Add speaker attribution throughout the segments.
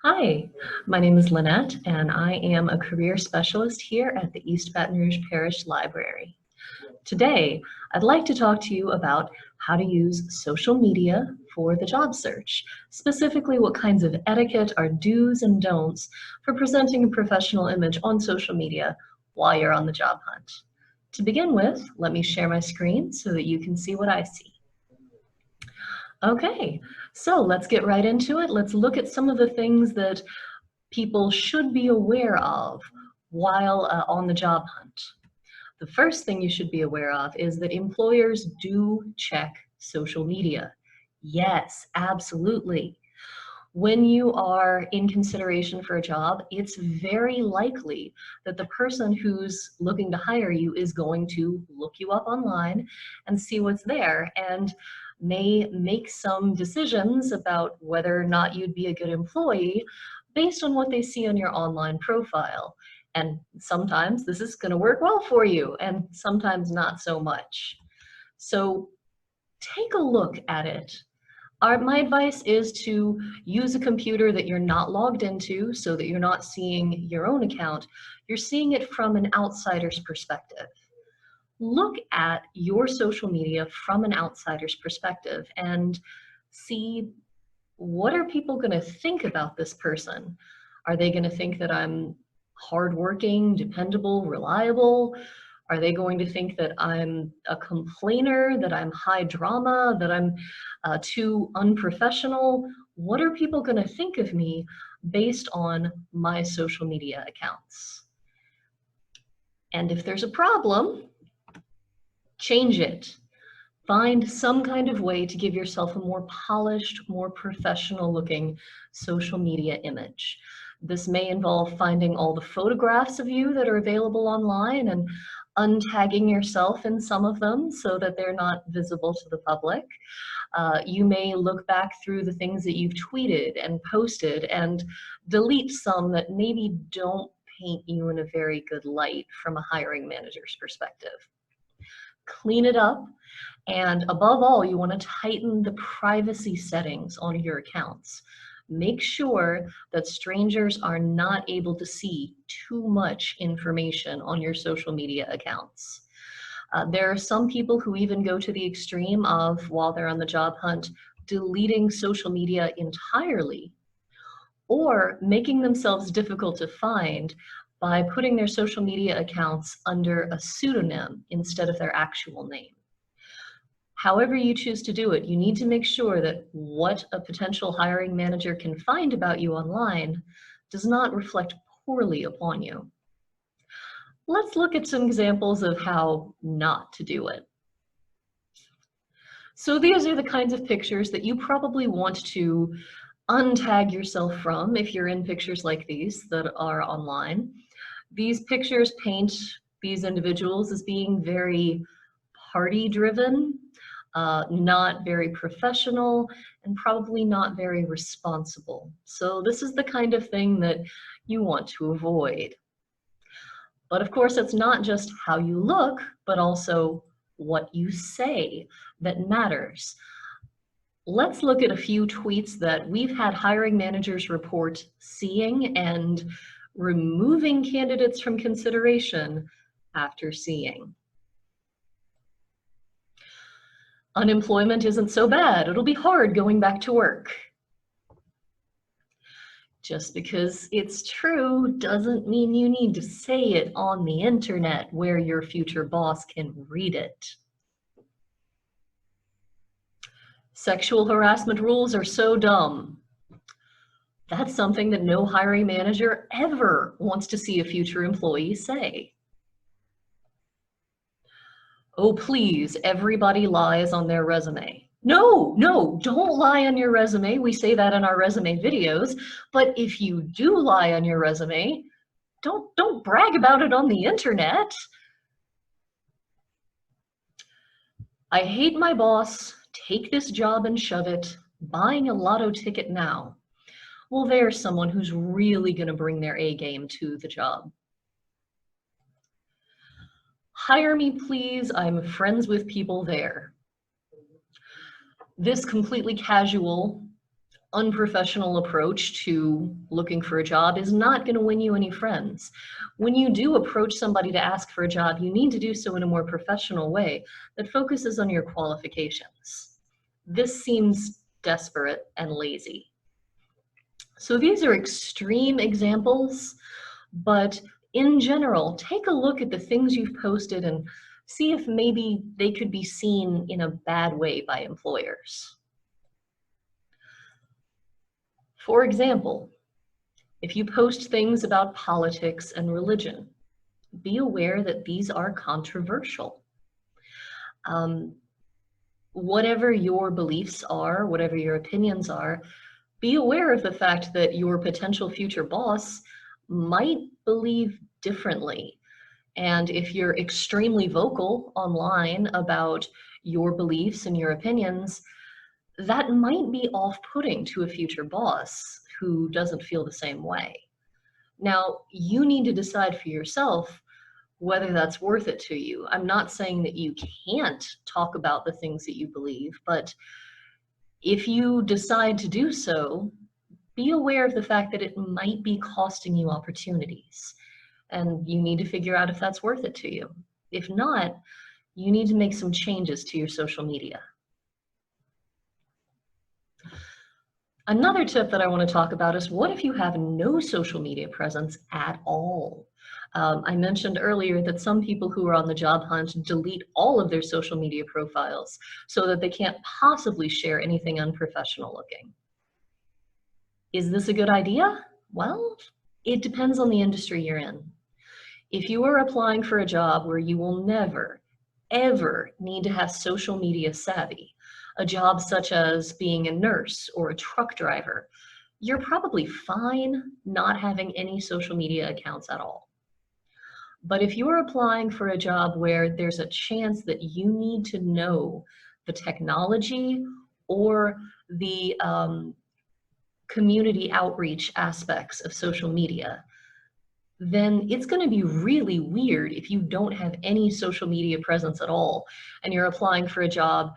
Speaker 1: Hi, my name is Lynette, and I am a career specialist here at the East Baton Rouge Parish Library. Today, I'd like to talk to you about how to use social media for the job search, specifically what kinds of etiquette are do's and don'ts for presenting a professional image on social media while you're on the job hunt. To begin with, let me share my screen so that you can see what I see. Okay, so let's get right into it. Let's look at some of the things that people should be aware of while on the job hunt. The first thing you should be aware of is that employers do check social media. Yes, absolutely. When you are in consideration for a job, it's very likely that the person who's looking to hire you is going to look you up online and see what's there and may make some decisions about whether or not you'd be a good employee based on what they see on your online profile. And sometimes this is going to work well for you, and sometimes not so much. So take a look at it. My advice is to use a computer that you're not logged into so that you're not seeing your own account. You're seeing it from an outsider's perspective. Look at your social media from an outsider's perspective and see, what are people going to think about this person? Are they going to think that I'm hardworking, dependable, reliable? Are they going to think that I'm a complainer, that I'm high drama, that I'm too unprofessional? What are people going to think of me based on my social media accounts? And if there's a problem, change it. Find some kind of way to give yourself a more polished, more professional looking social media image. This may involve finding all the photographs of you that are available online and untagging yourself in some of them so that they're not visible to the public. You may look back through the things that you've tweeted and posted and delete some that maybe don't paint you in a very good light from a hiring manager's perspective. Clean it up. And above all, you want to tighten the privacy settings on your accounts. Make sure that strangers are not able to see too much information on your social media accounts. There are some people who even go to the extreme of, while they're on the job hunt, deleting social media entirely or making themselves difficult to find by putting their social media accounts under a pseudonym instead of their actual name. However you choose to do it, you need to make sure that what a potential hiring manager can find about you online does not reflect poorly upon you. Let's look at some examples of how not to do it. So these are the kinds of pictures that you probably want to untag yourself from if you're in pictures like these that are online. These pictures paint these individuals as being very party-driven, not very professional, and probably not very responsible. So this is the kind of thing that you want to avoid. But of course, it's not just how you look, but also what you say that matters. Let's look at a few tweets that we've had hiring managers report seeing and removing candidates from consideration after seeing. Unemployment isn't so bad. It'll be hard going back to work. Just because it's true doesn't mean you need to say it on the internet where your future boss can read it. Sexual harassment rules are so dumb. That's something that no hiring manager ever wants to see a future employee say. Oh, please, everybody lies on their resume. No, don't lie on your resume. We say that in our resume videos. But if you do lie on your resume, don't brag about it on the internet. I hate my boss. Take this job and shove it. Buying a lotto ticket now. Well, there's someone who's really going to bring their A game to the job. Hire me, please. I'm friends with people there. This completely casual unprofessional approach to looking for a job is not going to win you any friends. When you do approach somebody to ask for a job, you need to do so in a more professional way that focuses on your qualifications. This seems desperate and lazy. So these are extreme examples, but in general, take a look at the things you've posted and see if maybe they could be seen in a bad way by employers. For example, if you post things about politics and religion, be aware that these are controversial. Whatever your beliefs are, whatever your opinions are, be aware of the fact that your potential future boss might believe differently. And if you're extremely vocal online about your beliefs and your opinions, that might be off-putting to a future boss who doesn't feel the same way. Now, you need to decide for yourself whether that's worth it to you. I'm not saying that you can't talk about the things that you believe, but if you decide to do so, be aware of the fact that it might be costing you opportunities, and you need to figure out if that's worth it to you. If not, you need to make some changes to your social media. Another tip that I want to talk about is, what if you have no social media presence at all? I mentioned earlier that some people who are on the job hunt delete all of their social media profiles so that they can't possibly share anything unprofessional looking. Is this a good idea? Well, it depends on the industry you're in. If you are applying for a job where you will never, ever need to have social media savvy, a job such as being a nurse or a truck driver, you're probably fine not having any social media accounts at all. But if you're applying for a job where there's a chance that you need to know the technology or the community outreach aspects of social media, then it's going to be really weird if you don't have any social media presence at all and you're applying for a job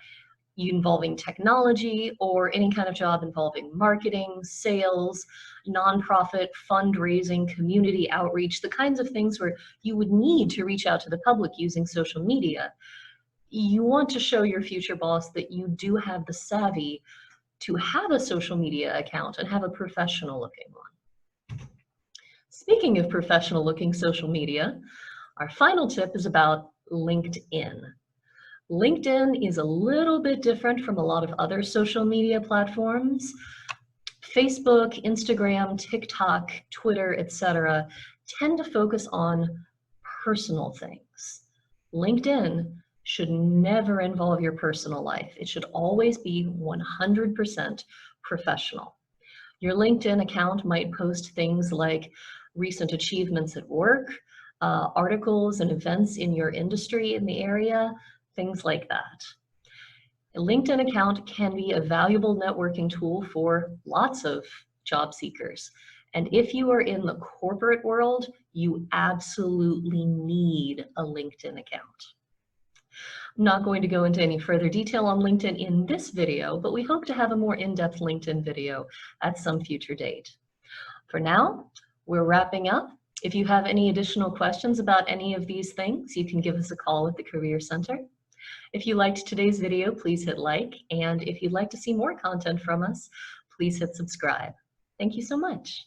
Speaker 1: involving technology or any kind of job involving marketing, sales, nonprofit, fundraising, community outreach, the kinds of things where you would need to reach out to the public using social media. You want to show your future boss that you do have the savvy to have a social media account and have a professional looking one. Speaking of professional looking social media, our final tip is about LinkedIn. LinkedIn is a little bit different from a lot of other social media platforms. Facebook, Instagram, TikTok, Twitter, etc. tend to focus on personal things. LinkedIn should never involve your personal life. It should always be 100% professional. Your LinkedIn account might post things like recent achievements at work, articles and events in your industry in the area, things like that. A LinkedIn account can be a valuable networking tool for lots of job seekers. And if you are in the corporate world, you absolutely need a LinkedIn account. I'm not going to go into any further detail on LinkedIn in this video, but we hope to have a more in-depth LinkedIn video at some future date. For now, we're wrapping up. If you have any additional questions about any of these things, you can give us a call at the Career Center. If you liked today's video, please hit like, and if you'd like to see more content from us, please hit subscribe. Thank you so much.